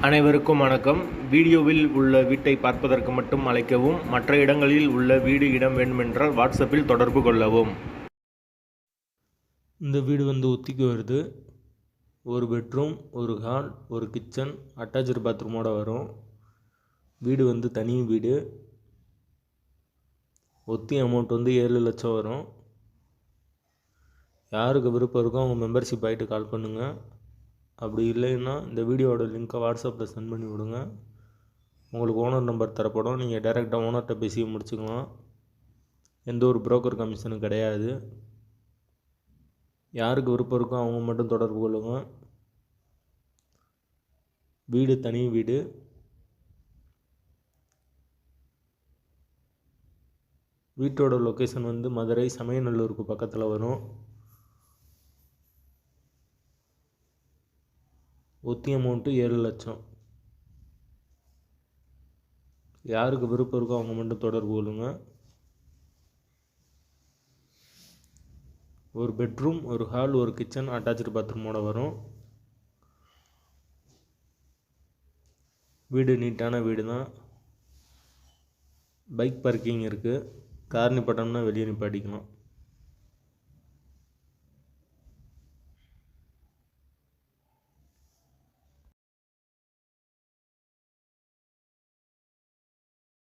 அனைவருக்கும் வணக்கம். வீடியோவில் உள்ள வீட்டை பார்ப்பதற்கு மட்டும் அழைக்கவும். மற்ற இடங்களில் உள்ள வீடு இடம் வேண்டுமென்றால் வாட்ஸ்அப்பில் தொடர்பு கொள்ளவும். இந்த வீடு ஒத்திக்கு வருது. ஒரு பெட்ரூம், ஒரு ஹால், ஒரு கிச்சன், அட்டாச்சு பாத்ரூமோடு வரும். வீடு தனி வீடு. ஒத்தி அமௌண்ட் 7 லட்சம் வரும். யாருக்கு விருப்பம் இருக்கோ அவங்க மெம்பர்ஷிப் ஆகிட்டு கால் பண்ணுங்கள். அப்படி இல்லைன்னா இந்த வீடியோவோட லிங்க்கை வாட்ஸ்அப்பில் சென்ட் பண்ணி விடுங்க. உங்களுக்கு ஓனர் நம்பர் தரப்படும். நீங்கள் டைரெக்டாக ஓனர்கிட்ட பேசி முடிச்சுக்கலாம். எந்த ஒரு புரோக்கர் கமிஷனும் கிடையாது. யாருக்கு விருப்பம் இருக்கோ அவங்க மட்டும் தொடர்பு கொள்ளுங்கள். வீடு தனி வீடு. வீட்டோட லொக்கேஷன் மதுரை சமயநல்லூருக்கு பக்கத்தில் வரும். ஒத்தி அமௌண்ட்டு 7 லட்சம். யாருக்கு விருப்பம் இருக்கோ அவங்க மட்டும் தொடர்பு கொள்ளுங்கள். ஒரு பெட்ரூம், ஒரு ஹால், ஒரு கிச்சன், அட்டாச்சு பாத்ரூமோடு வரும். வீடு நீட்டான வீடு தான். பைக் பார்க்கிங் இருக்குது. கார் நிப்பாட்டம்னா வெளியே நிப்பாட்டிக்கலாம்.